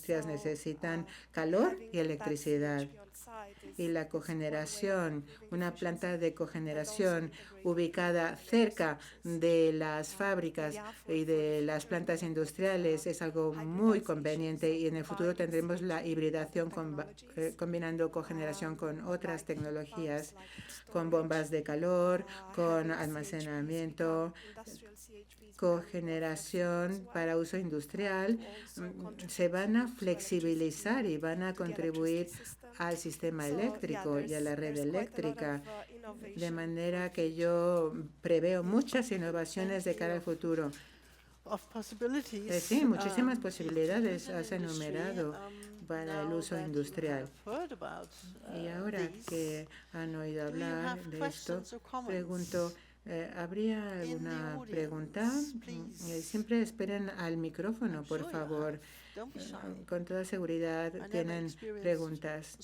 industrias necesitan calor y electricidad. Y la cogeneración, una planta de cogeneración ubicada cerca de las fábricas y de las plantas industriales es algo muy conveniente, y en el futuro tendremos la hibridación combinando cogeneración con otras tecnologías, con bombas de calor, con almacenamiento, cogeneración para uso industrial. Se van a flexibilizar y van a contribuir al sistema eléctrico y a la red eléctrica, de manera que yo preveo muchas innovaciones de cara al futuro. Sí, muchísimas posibilidades has enumerado para el uso industrial. Y ahora que han oído hablar de esto, pregunto, ¿habría alguna pregunta? Siempre esperen al micrófono, por favor. Con toda seguridad tienen preguntas,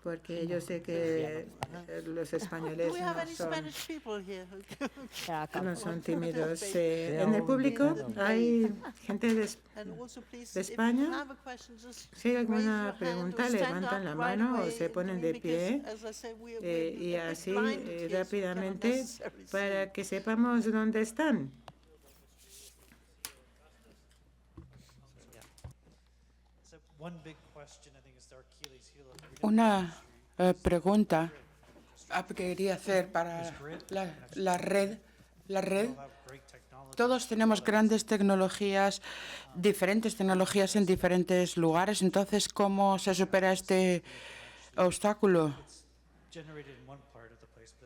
porque yo sé que los españoles no son tímidos. En el público hay gente de España. Si hay alguna pregunta, levantan la mano o se ponen de pie, y así rápidamente para que sepamos dónde están. Una pregunta que quería hacer para la red. Todos tenemos grandes tecnologías, diferentes tecnologías en diferentes lugares. Entonces, ¿cómo se supera este obstáculo?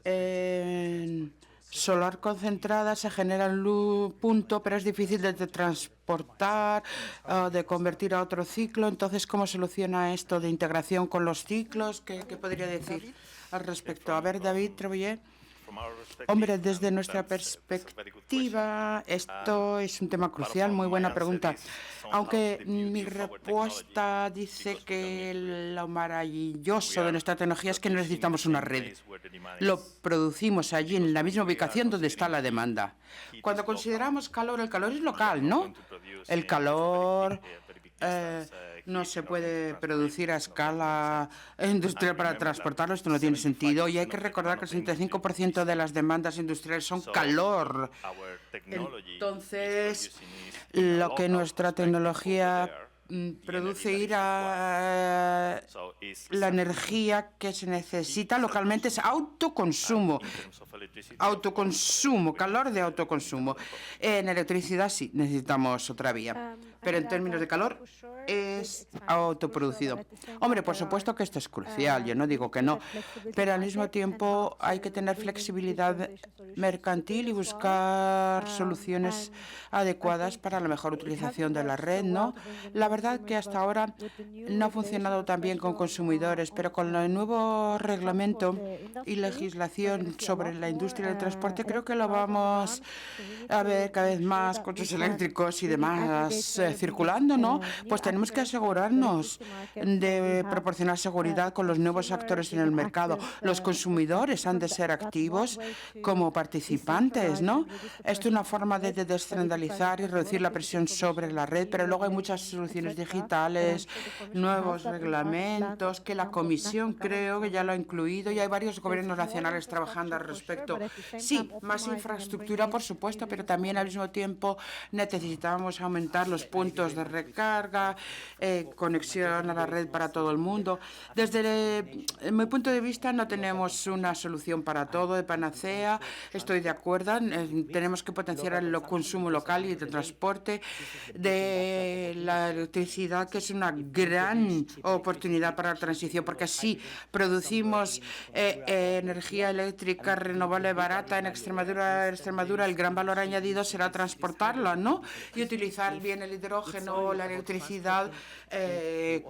En solar concentrada se genera un punto, pero es difícil de transportar, de convertir a otro ciclo. Entonces, ¿cómo soluciona esto de integración con los ciclos? ¿Qué podría decir al respecto? A ver, David Trebuchet. Hombre, desde nuestra perspectiva, esto es un tema crucial. Muy buena pregunta. Aunque mi respuesta dice que lo maravilloso de nuestra tecnología es que no necesitamos una red. Lo producimos allí, en la misma ubicación donde está la demanda. Cuando consideramos calor, el calor es local, ¿no? El calor no se puede producir a escala industrial para transportarlo. Esto no tiene sentido. Y hay que recordar que el 65% de las demandas industriales son calor. Entonces, lo que nuestra tecnología produce ir a la energía que se necesita localmente es autoconsumo. Autoconsumo, calor de autoconsumo. En electricidad sí necesitamos otra vía, pero en términos de calor es autoproducido. Hombre, por supuesto que esto es crucial, yo no digo que no, pero al mismo tiempo hay que tener flexibilidad mercantil y buscar soluciones adecuadas para la mejor utilización de la red, ¿no? La verdad que hasta ahora no ha funcionado tan bien con consumidores, pero con el nuevo reglamento y legislación sobre la industria del transporte creo que lo vamos a ver cada vez más, coches eléctricos y demás circulando, ¿no? Pues tenemos que asegurarnos de proporcionar seguridad con los nuevos actores en el mercado. Los consumidores han de ser activos como participantes, ¿no? Esto es una forma de descentralizar y reducir la presión sobre la red, pero luego hay muchas soluciones digitales, nuevos reglamentos, que la Comisión creo que ya lo ha incluido y hay varios gobiernos nacionales trabajando al respecto. Sí, más infraestructura, por supuesto, pero también al mismo tiempo necesitamos aumentar los puntos de recarga, conexión a la red para todo el mundo. Desde mi punto de vista no tenemos una solución para todo de panacea. Estoy de acuerdo. Tenemos que potenciar el consumo local y el transporte de la electricidad, que es una gran oportunidad para la transición, porque así producimos energía eléctrica renovable barata en Extremadura. El gran valor añadido será transportarla, ¿no? Y utilizar bien el hidrógeno, la electricidad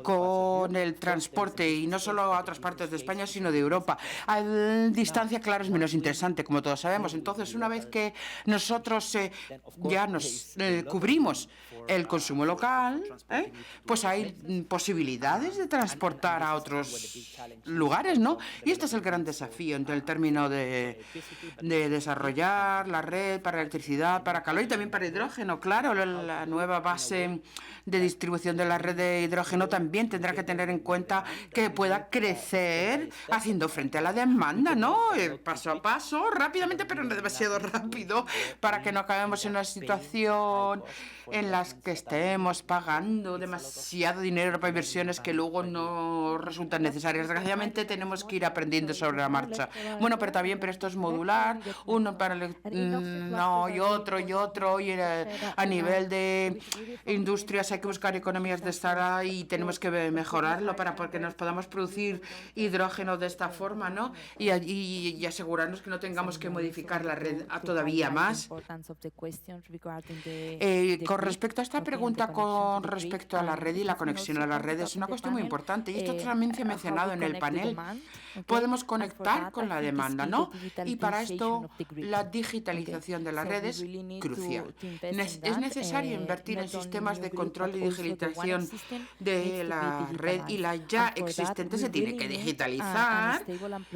con el transporte, y no solo a otras partes de España, sino de Europa. A distancia, claro, es menos interesante, como todos sabemos. Entonces, una vez que nosotros ya nos cubrimos el consumo local, pues hay posibilidades de transportar a otros lugares, ¿no? Y este es el gran desafío en el término de desarrollar la red para electricidad, para calor y también para hidrógeno. Claro, la nueva base de distribución de la red de hidrógeno también tendrá que tener en cuenta que pueda crecer haciendo frente a la demanda, ¿no? Paso a paso, rápidamente, pero no demasiado rápido, para que no acabemos en una situación en la que estemos pagando demasiado dinero para inversiones que luego no resultan necesarias. Desgraciadamente tenemos que ir aprendiendo sobre la marcha. Bueno, pero también, pero esto es modular, uno para no y otro, y a nivel de industrias hay que buscar economías de escala y tenemos que mejorarlo para que nos podamos producir hidrógeno de esta forma, ¿no? Y asegurarnos que no tengamos que modificar la red todavía más. Con respecto a esta pregunta, con respecto a la red y la conexión a la red, es una cuestión muy importante. Y esto también se ha mencionado en el panel. Podemos conectar con la demanda, ¿no? Y para esto, la digitalización de la red es crucial. Es necesario invertir en sistemas de control y digitalización de la red, y la ya existente se tiene que digitalizar,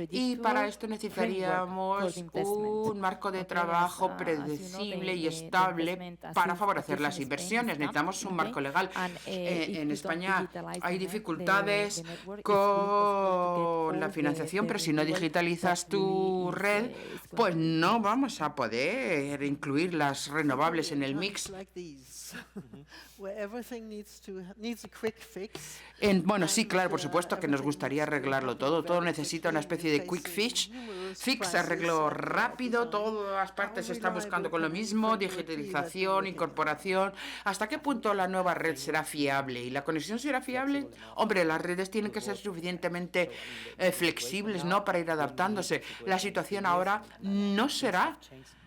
y para esto necesitaríamos un marco de trabajo predecible y estable para favorecer las inversiones. Necesitamos un marco legal. En España hay dificultades con la financiación, pero si no digitalizas tu red, pues no vamos a poder incluir las renovables en el mix. Bueno, sí, claro, por supuesto que nos gustaría arreglarlo todo. Todo necesita una especie de quick fix, arreglo rápido. Todas las partes se están buscando con lo mismo, digitalización, incorporación. ¿Hasta qué punto la nueva red será fiable? ¿Y la conexión será fiable? Hombre, las redes tienen que ser suficientemente flexibles, ¿no?, para ir adaptándose. La situación ahora no será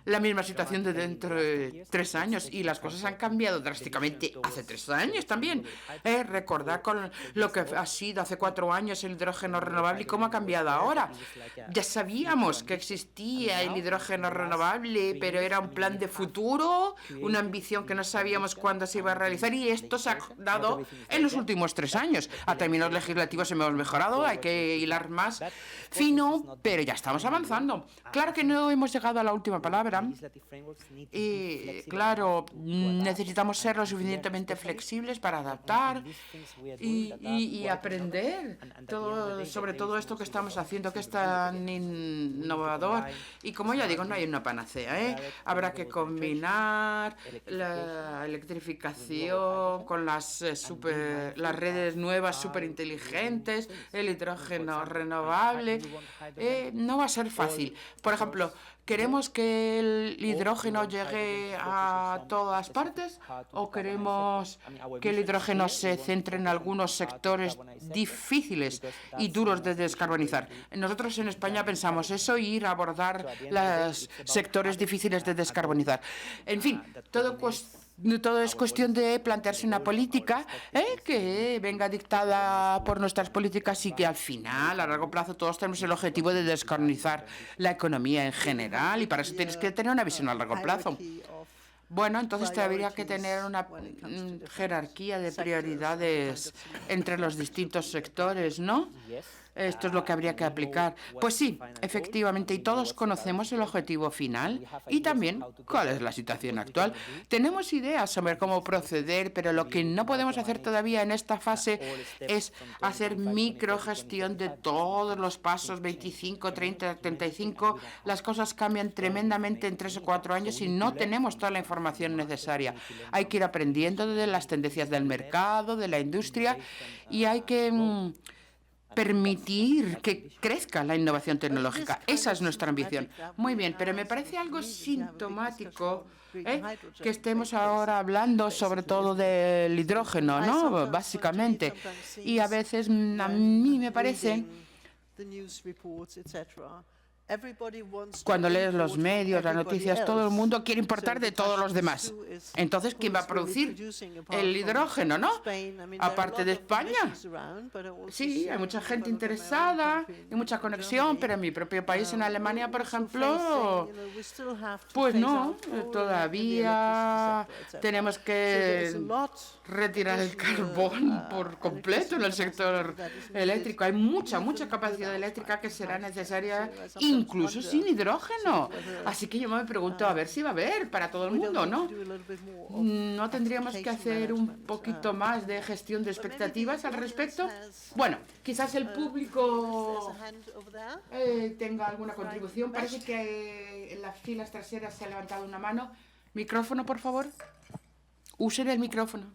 la misma situación de dentro de 3 años, y las cosas han cambiado drásticamente hace 3 años también. Recordar con lo que ha sido hace 4 años el hidrógeno renovable y cómo ha cambiado ahora. Ya sabíamos que existía el hidrógeno renovable, pero era un plan de futuro, una ambición que no sabíamos cuándo se iba a realizar, y esto se ha dado en los últimos 3 años. A términos legislativos hemos mejorado, hay que hilar más fino, pero ya estamos avanzando. Claro que no hemos llegado a la última palabra. Y claro, necesitamos ser lo suficientemente flexibles para adaptar y aprender sobre todo esto que estamos haciendo, que es tan innovador. Y como ya digo, no hay una panacea, Habrá que combinar la electrificación con las redes nuevas superinteligentes, el hidrógeno renovable. No va a ser fácil. Por ejemplo, ¿queremos que el hidrógeno llegue a todas partes, o queremos que el hidrógeno se centre en algunos sectores difíciles y duros de descarbonizar? Nosotros en España pensamos eso, y ir a abordar los sectores difíciles de descarbonizar. En fin, todo es cuestión de plantearse una política que venga dictada por nuestras políticas, y que al final, a largo plazo, todos tenemos el objetivo de descarbonizar la economía en general, y para eso tienes que tener una visión a largo plazo. Bueno, entonces habría que tener una jerarquía de prioridades entre los distintos sectores, ¿no? Esto es lo que habría que aplicar. Pues sí, efectivamente, y todos conocemos el objetivo final y también cuál es la situación actual. Tenemos ideas sobre cómo proceder, pero lo que no podemos hacer todavía en esta fase es hacer microgestión de todos los pasos, 25, 30, 35. Las cosas cambian tremendamente en 3 o 4 años y no tenemos toda la información necesaria. Hay que ir aprendiendo de las tendencias del mercado, de la industria, y hay que permitir que crezca la innovación tecnológica. Esa es nuestra ambición. Muy bien, pero me parece algo sintomático que estemos ahora hablando sobre todo del hidrógeno, ¿no? Básicamente. Y a veces a mí me parece Cuando lees los medios, las noticias, todo el mundo quiere importar de todos los demás. Entonces, ¿quién va a producir el hidrógeno, no? Aparte de España. Sí, hay mucha gente interesada, hay mucha conexión, pero en mi propio país, en Alemania, por ejemplo, pues no, todavía tenemos que retirar el carbón por completo en el sector eléctrico. Hay mucha capacidad eléctrica que será necesaria incluso sin hidrógeno. Así que yo me pregunto a ver si va a haber para todo el mundo, ¿no? ¿No tendríamos que hacer un poquito más de gestión de expectativas al respecto? Bueno, quizás el público tenga alguna contribución. Parece que en las filas traseras se ha levantado una mano. Micrófono, por favor. Usen el micrófono.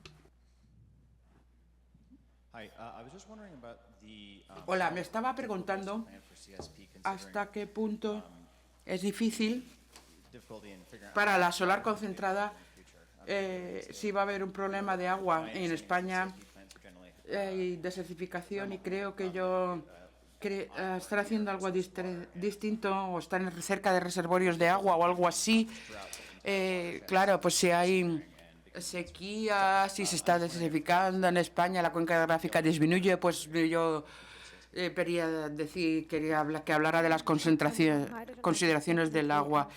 Hola, me estaba preguntando hasta qué punto es difícil para la solar concentrada si va a haber un problema de agua. En España hay desertificación y creo que están haciendo algo distinto o están cerca de reservorios de agua o algo así. Claro, pues si hay sequía, si se está desertificando en España, la cuenca hidrográfica disminuye, pues yo quería que hablara de las consideraciones del agua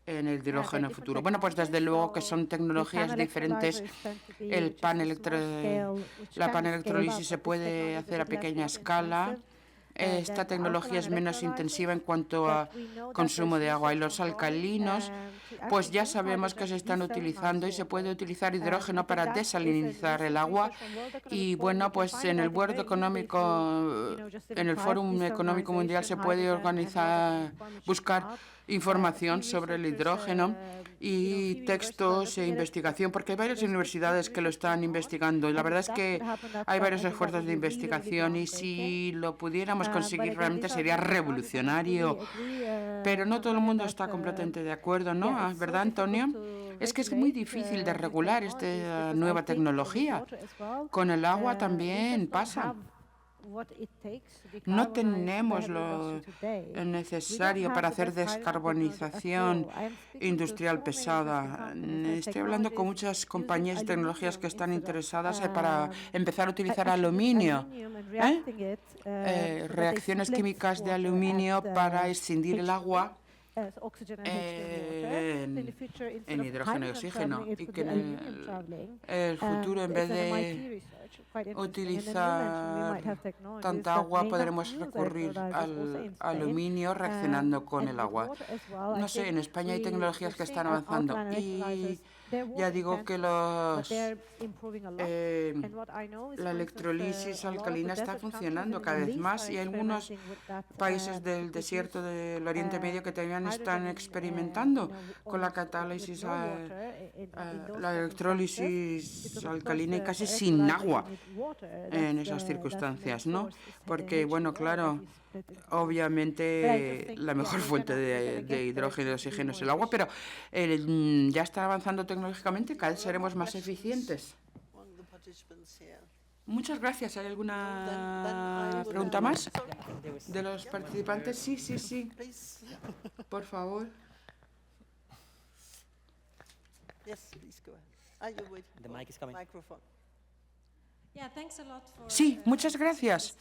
en el hidrógeno futuro. Bueno, pues desde luego que son tecnologías diferentes. La panelectrólisis se puede hacer a pequeña escala. Esta tecnología es menos intensiva en cuanto a consumo de agua, y los alcalinos, pues ya sabemos que se están utilizando y se puede utilizar hidrógeno para desalinizar el agua. Y bueno, pues en el World Económico, en el Fórum Económico Mundial se puede buscar información sobre el hidrógeno y textos e investigación, porque hay varias universidades que lo están investigando y la verdad es que hay varios esfuerzos de investigación y si lo pudiéramos conseguir realmente sería revolucionario, pero no todo el mundo está completamente de acuerdo, ¿no? ¿Verdad, Antonio? Es que es muy difícil de regular esta nueva tecnología. Con el agua también pasa. No tenemos lo necesario para hacer descarbonización industrial pesada. Estoy hablando con muchas compañías y tecnologías que están interesadas para empezar a utilizar aluminio. Reacciones químicas de aluminio para escindir el agua en hidrógeno y oxígeno, y que en el futuro, en vez de utilizar tanta agua, podremos recurrir al aluminio reaccionando con el agua. No sé, en España hay tecnologías que están avanzando y ya digo que la electrolisis alcalina está funcionando cada vez más y hay algunos países del desierto del Oriente Medio que también están experimentando con la catálisis, la electrólisis alcalina y casi sin agua en esas circunstancias, ¿no? Porque, bueno, claro, obviamente la mejor fuente de hidrógeno y oxígeno es el agua, pero ya está avanzando tecnológicamente, cada vez seremos más eficientes. Muchas gracias. ¿Hay alguna pregunta más de los participantes? Sí. Por favor. Sí, muchas gracias.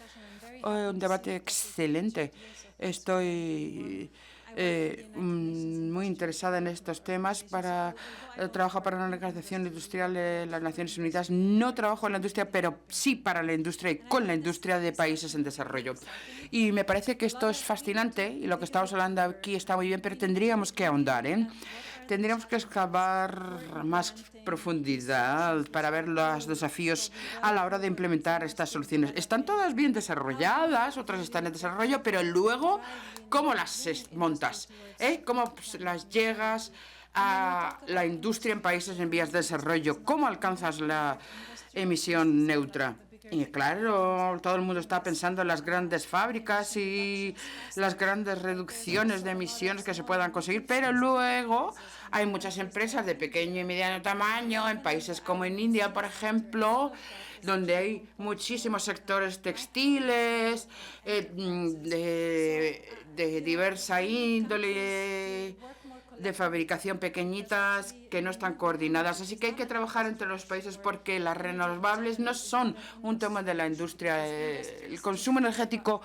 Un debate excelente. Estoy muy interesada en estos temas. Trabajo para una organización industrial de las Naciones Unidas. No trabajo en la industria, pero sí para la industria y con la industria de países en desarrollo. Y me parece que esto es fascinante y lo que estamos hablando aquí está muy bien, pero tendríamos que ahondar, Tendríamos que excavar más profundidad para ver los desafíos a la hora de implementar estas soluciones. Están todas bien desarrolladas, otras están en desarrollo, pero luego, ¿cómo las montas? ¿Cómo las llegas a la industria en países en vías de desarrollo? ¿Cómo alcanzas la emisión neutra? Y claro, todo el mundo está pensando en las grandes fábricas y las grandes reducciones de emisiones que se puedan conseguir, pero luego hay muchas empresas de pequeño y mediano tamaño en países como en India, por ejemplo, donde hay muchísimos sectores textiles, de diversa índole, de fabricación pequeñitas que no están coordinadas. Así que hay que trabajar entre los países porque las renovables no son un tema de la industria. El consumo energético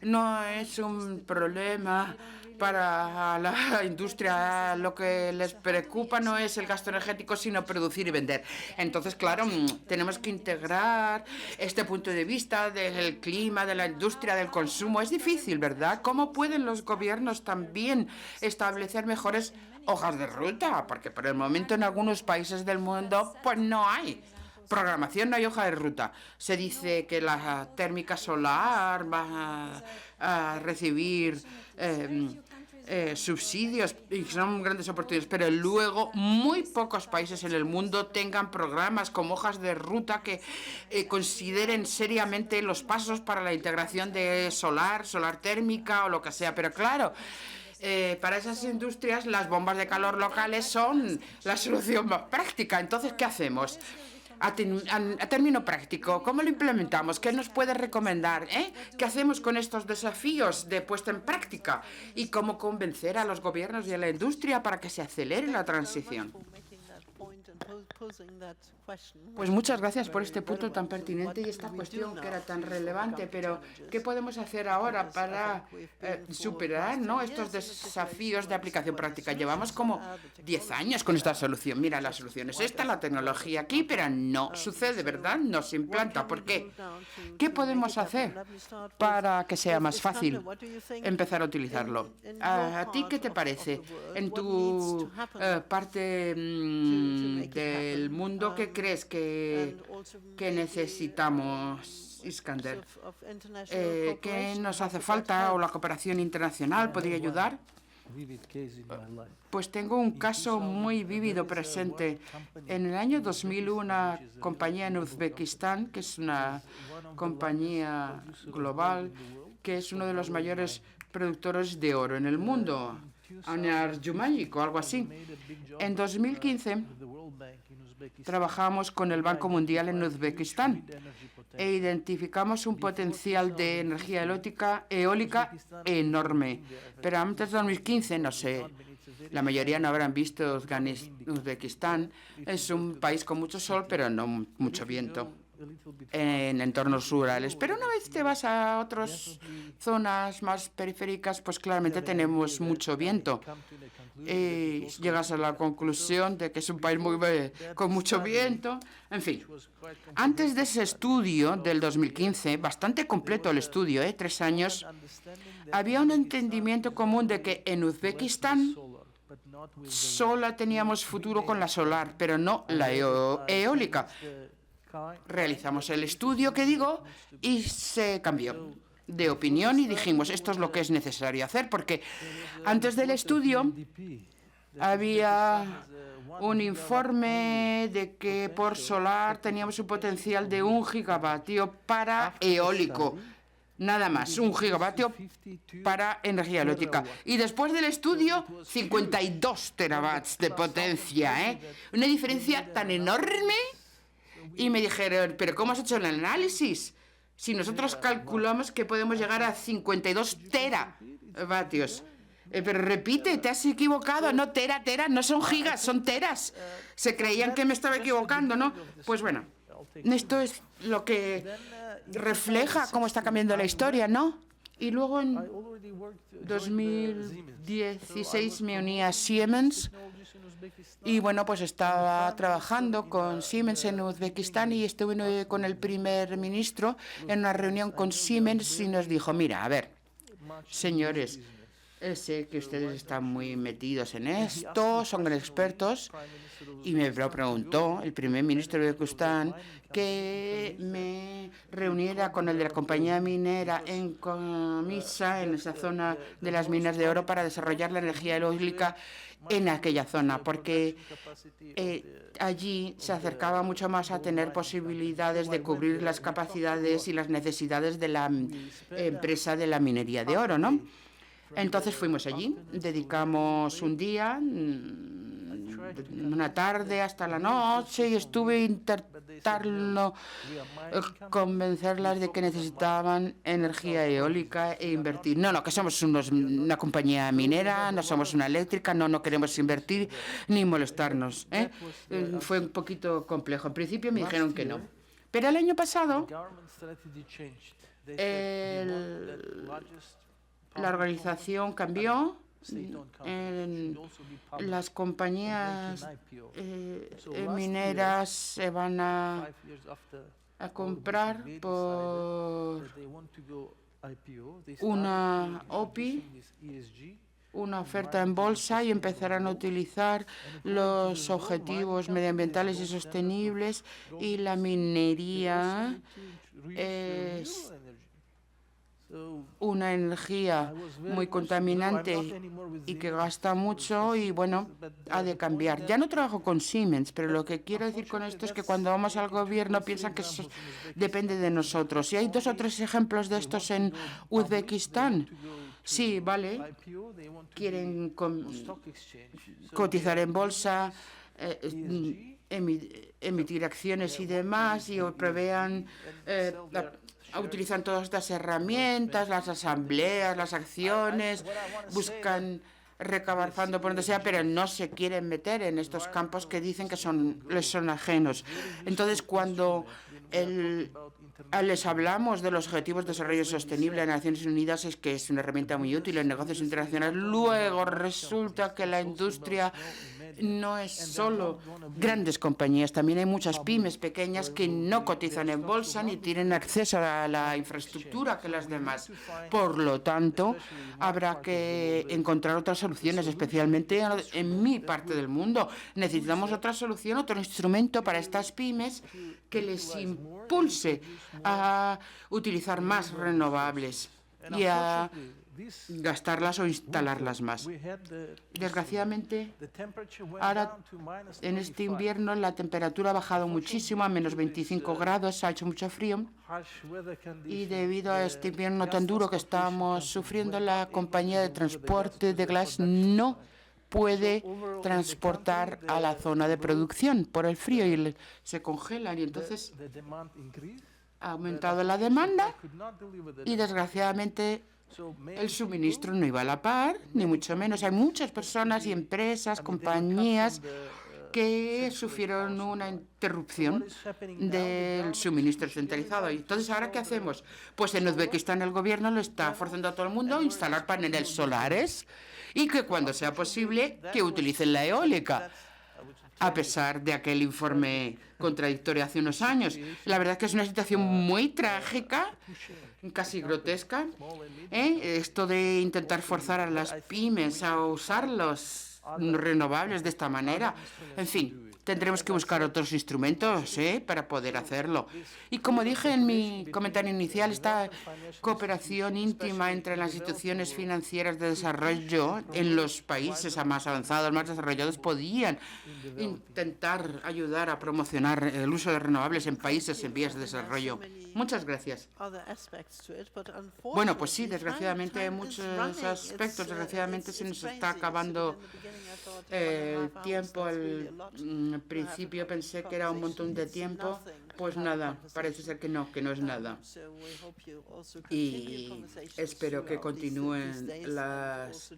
no es un problema para la industria. Lo que les preocupa no es el gasto energético, sino producir y vender. Entonces, claro, tenemos que integrar este punto de vista del clima, de la industria, del consumo. Es difícil, ¿verdad? ¿Cómo pueden los gobiernos también establecer mejores hojas de ruta? Porque por el momento en algunos países del mundo pues no hay programación, no hay hoja de ruta. Se dice que la térmica solar va a recibir subsidios y son grandes oportunidades, pero luego muy pocos países en el mundo tengan programas como hojas de ruta que consideren seriamente los pasos para la integración de solar térmica o lo que sea. Pero claro, para esas industrias las bombas de calor locales son la solución más práctica. Entonces, ¿qué hacemos? A término práctico, ¿cómo lo implementamos? ¿Qué nos puede recomendar? ¿Qué hacemos con estos desafíos de puesta en práctica? ¿Y cómo convencer a los gobiernos y a la industria para que se acelere la transición? Pues muchas gracias por este punto tan pertinente y esta cuestión que era tan relevante, pero ¿qué podemos hacer ahora para superar, ¿no?, estos desafíos de aplicación práctica? Llevamos como 10 años con esta solución. Mira, la solución es esta, la tecnología aquí, pero no sucede, ¿verdad? No se implanta. ¿Por qué? ¿Qué podemos hacer para que sea más fácil empezar a utilizarlo? ¿A ti qué te parece? En tu parte del mundo, ¿qué crees que necesitamos, Iskander? ¿Qué nos hace falta o la cooperación internacional podría ayudar? Pues tengo un caso muy vívido presente. En el año 2001, una compañía en Uzbekistán, que es una compañía global, que es uno de los mayores productores de oro en el mundo, Anar-Jumayik o algo así. En 2015 trabajamos con el Banco Mundial en Uzbekistán e identificamos un potencial de energía eólica enorme. Pero antes de 2015, no sé, la mayoría no habrán visto Uzbekistán. Es un país con mucho sol, pero no mucho viento en entornos rurales. Pero una vez te vas a otras zonas más periféricas, pues claramente tenemos mucho viento. Y llegas a la conclusión de que es un país con mucho viento. En fin, antes de ese estudio del 2015, bastante completo el estudio, 3 años, había un entendimiento común de que en Uzbekistán solo teníamos futuro con la solar, pero no la eólica. Realizamos el estudio, y se cambió de opinión y dijimos, esto es lo que es necesario hacer, porque antes del estudio había un informe de que por solar teníamos un potencial de 1 gigavatio para eólico. Nada más, 1 gigavatio para energía eólica. Y después del estudio, 52 terawatts de potencia, Una diferencia tan enorme. Y me dijeron, ¿pero cómo has hecho el análisis? Si nosotros calculamos que podemos llegar a 52 teravatios. Pero repite, te has equivocado. No, tera, no son gigas, son teras. Se creían que me estaba equivocando, ¿no? Pues bueno, esto es lo que refleja cómo está cambiando la historia, ¿no? Y luego en 2016 me uní a Siemens. Y bueno, pues estaba trabajando con Siemens en Uzbekistán y estuve con el primer ministro en una reunión con Siemens y nos dijo, mira, a ver, señores, sé que ustedes están muy metidos en esto, son expertos, y me lo preguntó el primer ministro de Uzbekistán que me reuniera con el de la compañía minera en Comisa, en esa zona de las minas de oro, para desarrollar la energía eólica en aquella zona, porque allí se acercaba mucho más a tener posibilidades de cubrir las capacidades y las necesidades de la empresa de la minería de oro, ¿no? Entonces fuimos allí, dedicamos un día, una tarde hasta la noche, y estuve intentando convencerlas de que necesitaban energía eólica e invertir. No, que somos una compañía minera, no somos una eléctrica, no queremos invertir ni molestarnos, ¿eh? Fue un poquito complejo. En principio me dijeron que no. Pero el año pasado la organización cambió. Las compañías mineras se van a comprar por una OPI, una oferta en bolsa, y empezarán a utilizar los objetivos medioambientales y sostenibles, y la minería es una energía muy contaminante y que gasta mucho, y bueno, ha de cambiar. Ya no trabajo con Siemens, pero lo que quiero decir con esto es que cuando vamos al gobierno piensan que eso depende de nosotros. Y hay 2 o 3 ejemplos de estos en Uzbekistán. Sí, vale, quieren cotizar en bolsa, emitir acciones y demás, y prevean utilizan todas estas herramientas, las asambleas, las acciones, buscan recabar fondos por donde sea, pero no se quieren meter en estos campos que dicen que les son ajenos. Entonces, cuando les hablamos de los Objetivos de Desarrollo Sostenible de Naciones Unidas, es que es una herramienta muy útil en negocios internacionales, luego resulta que la industria no es solo grandes compañías, también hay muchas pymes pequeñas que no cotizan en bolsa ni tienen acceso a la infraestructura que las demás. Por lo tanto, habrá que encontrar otras soluciones, especialmente en mi parte del mundo. Necesitamos otra solución, otro instrumento para estas pymes que les impulse a utilizar más renovables y a gastarlas o instalarlas más. Desgraciadamente, ahora en este invierno la temperatura ha bajado muchísimo, a menos 25 grados, ha hecho mucho frío, y debido a este invierno tan duro que estamos sufriendo, la compañía de transporte de Glass no puede transportar a la zona de producción por el frío, y se congelan, y entonces ha aumentado la demanda y desgraciadamente el suministro no iba a la par, ni mucho menos. Hay muchas personas y empresas, compañías que sufrieron una interrupción del suministro centralizado. Y entonces, ¿ahora qué hacemos? Pues en Uzbekistán el gobierno lo está forzando a todo el mundo a instalar paneles solares, y que cuando sea posible que utilicen la eólica, a pesar de aquel informe contradictorio hace unos años. La verdad es que es una situación muy trágica, casi grotesca, esto de intentar forzar a las pymes a usar los renovables de esta manera. En fin, tendremos que buscar otros instrumentos para poder hacerlo. Y como dije en mi comentario inicial, esta cooperación íntima entre las instituciones financieras de desarrollo en los países más avanzados, más desarrollados, podían intentar ayudar a promocionar el uso de renovables en países en vías de desarrollo. Muchas gracias. Bueno, pues sí, desgraciadamente hay muchos aspectos. Desgraciadamente se nos está acabando el tiempo. Al principio pensé que era un montón de tiempo. Pues nada, parece ser que no es nada. Y espero que continúen las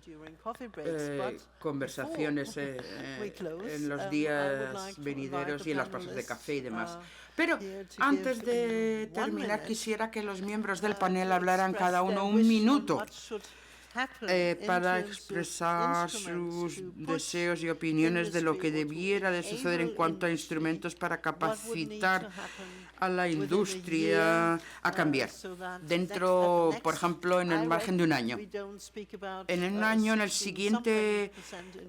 conversaciones en los días venideros y en las pausas de café y demás. Pero antes de terminar, quisiera que los miembros del panel hablaran cada uno un minuto para expresar sus deseos y opiniones de lo que debiera de suceder en cuanto a instrumentos para capacitar a la industria a cambiar. Dentro, por ejemplo, en el margen de un año. En un año, en el siguiente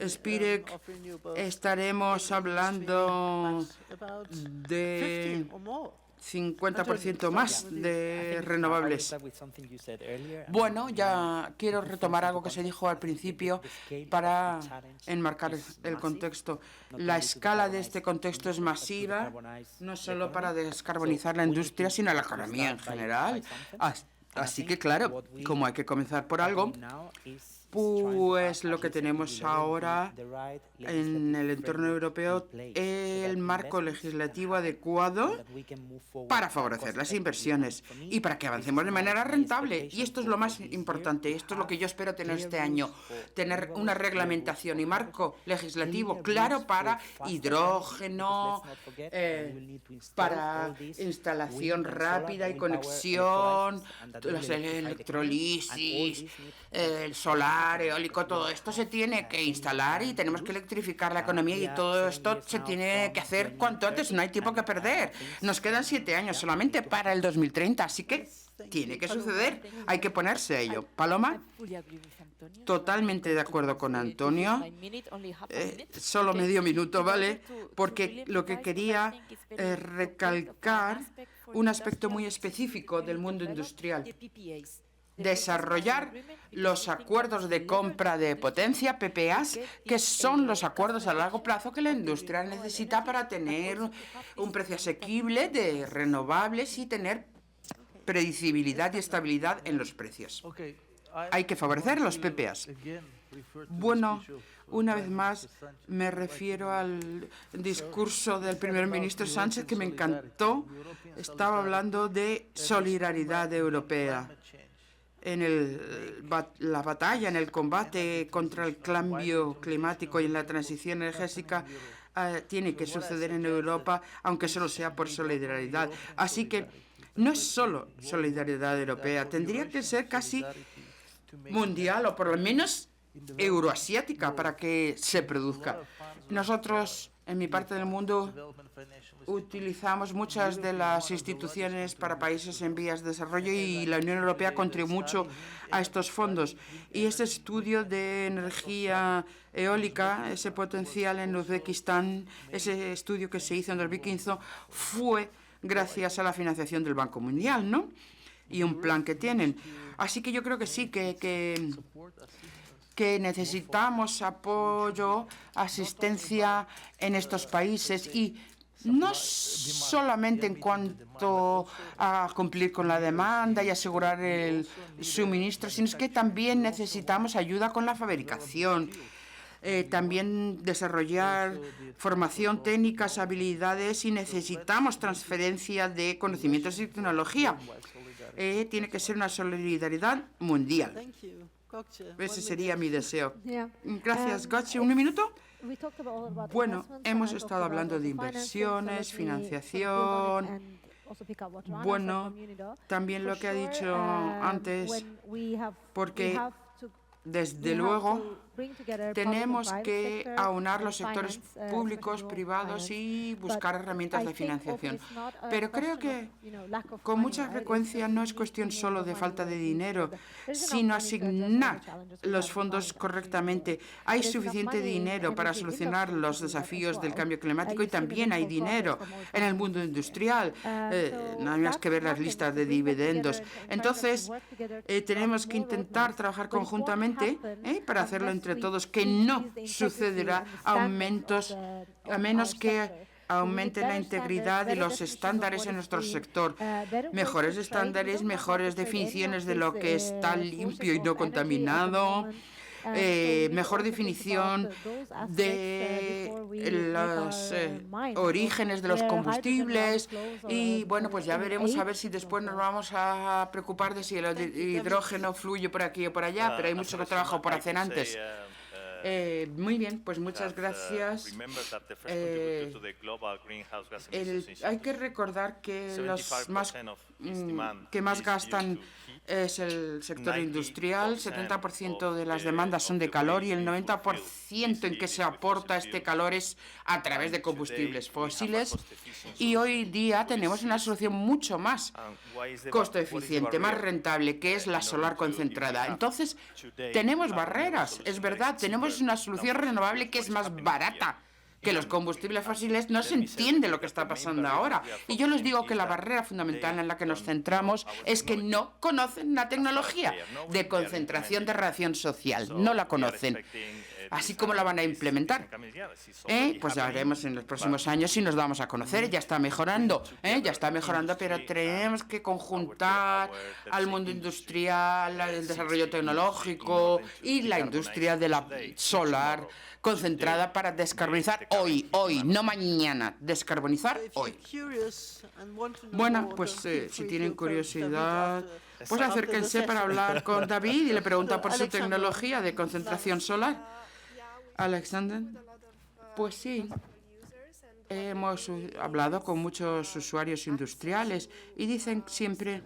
SPIREC, estaremos hablando de 50% más de renovables. Bueno, ya quiero retomar algo que se dijo al principio para enmarcar el contexto. La escala de este contexto es masiva, no solo para descarbonizar la industria, sino la economía en general. Así que, claro, como hay que comenzar por algo, pues lo que tenemos ahora en el entorno europeo, el marco legislativo adecuado para favorecer las inversiones y para que avancemos de manera rentable. Y esto es lo más importante, esto es lo que yo espero tener este año, tener una reglamentación y marco legislativo claro para hidrógeno, para instalación rápida y conexión, las electrolisis, el solar, eólico, todo esto se tiene que instalar y tenemos que electrificar la economía y todo esto se tiene que hacer cuanto antes, no hay tiempo que perder. Nos quedan 7 años solamente para el 2030, así que tiene que suceder, hay que ponerse a ello. Paloma, totalmente de acuerdo con Antonio. Solo medio minuto, ¿vale? Porque lo que quería recalcar un aspecto muy específico del mundo industrial. Desarrollar los acuerdos de compra de potencia, PPAs, que son los acuerdos a largo plazo que la industria necesita para tener un precio asequible de renovables y tener predecibilidad y estabilidad en los precios. Hay que favorecer los PPAs. Bueno, una vez más me refiero al discurso del primer ministro Sánchez, que me encantó. Estaba hablando de solidaridad europea. En la batalla, en el combate contra el cambio climático y en la transición energética, tiene que suceder en Europa, aunque solo sea por solidaridad. Así que no es solo solidaridad europea, tendría que ser casi mundial o por lo menos euroasiática para que se produzca. Nosotros, en mi parte del mundo, utilizamos muchas de las instituciones para países en vías de desarrollo y la Unión Europea contribuye mucho a estos fondos. Y ese estudio de energía eólica, ese potencial en Uzbekistán, ese estudio que se hizo en 2015, fue gracias a la financiación del Banco Mundial, ¿no? Y un plan que tienen. Así que yo creo que sí, que necesitamos apoyo, asistencia en estos países y no solamente en cuanto a cumplir con la demanda y asegurar el suministro, sino que también necesitamos ayuda con la fabricación, también desarrollar formación, técnicas, habilidades y necesitamos transferencia de conocimientos y tecnología. Tiene que ser una solidaridad mundial. Ese sería mi deseo. Gracias, Gotcha. ¿Un minuto? Bueno, hemos estado hablando de inversiones, financiación. Bueno, también lo que ha dicho antes, porque desde luego tenemos que aunar los sectores públicos, privados y buscar herramientas de financiación. Pero creo que con mucha frecuencia no es cuestión solo de falta de dinero, sino asignar los fondos correctamente. Hay suficiente dinero para solucionar los desafíos del cambio climático y también hay dinero en el mundo industrial. No hay más que ver las listas de dividendos. Entonces, tenemos que intentar trabajar conjuntamente para hacerlo entre todos, que no sucederá a menos que aumente la integridad de los estándares en nuestro sector. Mejores estándares, mejores definiciones de lo que está limpio y no contaminado, mejor definición de los orígenes de los combustibles y bueno, pues ya veremos a ver si después nos vamos a preocupar de si el hidrógeno fluye por aquí o por allá, pero hay mucho trabajo por hacer antes. Muy bien, pues muchas gracias. Hay que recordar que los que más gastan es el sector industrial. 70% de las demandas son de calor y el 90% en que se aporta este calor es a través de combustibles fósiles. Y hoy día tenemos una solución mucho más costo eficiente, más rentable, que es la solar concentrada. Entonces, tenemos barreras, es verdad, tenemos una solución renovable que es más barata que los combustibles fósiles no se entiende lo que está pasando ahora. Y yo les digo que la barrera fundamental en la que nos centramos es que no conocen la tecnología de concentración de radiación social. No la conocen. Así como la van a implementar. Pues ya veremos en los próximos años si nos damos a conocer. Ya está mejorando, pero tenemos que conjuntar al mundo industrial, el desarrollo tecnológico y la industria de la solar concentrada para descarbonizar hoy, no mañana, descarbonizar hoy. Bueno, pues si tienen curiosidad, pues acérquense para hablar con David y le preguntan por su tecnología de concentración solar. Alexander, pues sí, hemos hablado con muchos usuarios industriales y dicen siempre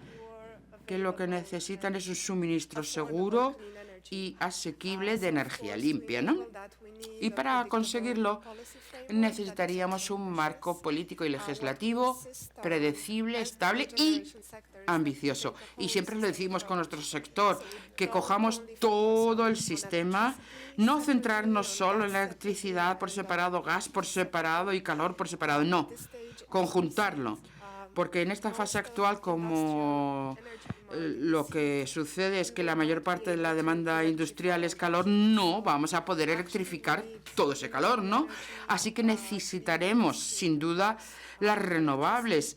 que lo que necesitan es un suministro seguro y asequible de energía limpia, ¿no? Y para conseguirlo necesitaríamos un marco político y legislativo predecible, estable y ambicioso. Y siempre lo decimos con nuestro sector, que cojamos todo el sistema, no centrarnos solo en la electricidad por separado, gas por separado y calor por separado, no, conjuntarlo. Porque en esta fase actual, como lo que sucede es que la mayor parte de la demanda industrial es calor, no vamos a poder electrificar todo ese calor, ¿no? Así que necesitaremos, sin duda, las renovables,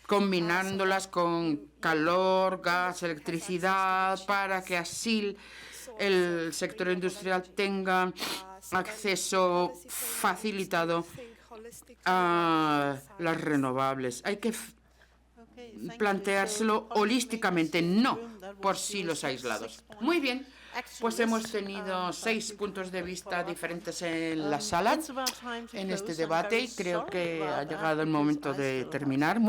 combinándolas con calor, gas, electricidad, para que así el sector industrial tenga acceso facilitado a las renovables. Hay que planteárselo holísticamente, no por silos aislados. Muy bien, pues hemos tenido 6 puntos de vista diferentes en la sala en este debate y creo que ha llegado el momento de terminar.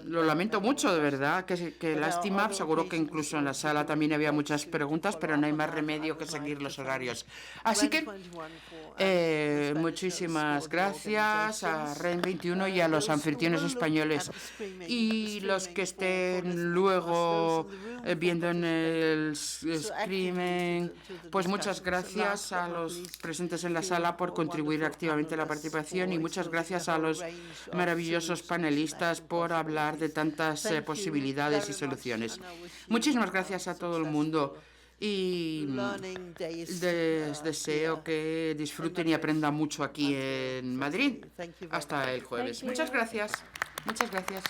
Lo lamento mucho, de verdad, que lástima. Seguro que incluso en la sala también había muchas preguntas, pero no hay más remedio que seguir los horarios. Así que muchísimas gracias a REN 21 y a los anfitriones españoles. Y los que estén luego viendo en el streaming, pues muchas gracias a los presentes en la sala por contribuir activamente a la participación y muchas gracias a los maravillosos panelistas por hablar de tantas posibilidades y soluciones. Muchísimas gracias a todo el mundo y les deseo que disfruten y aprendan mucho aquí en Madrid. Hasta el jueves. Muchas gracias. Muchas gracias.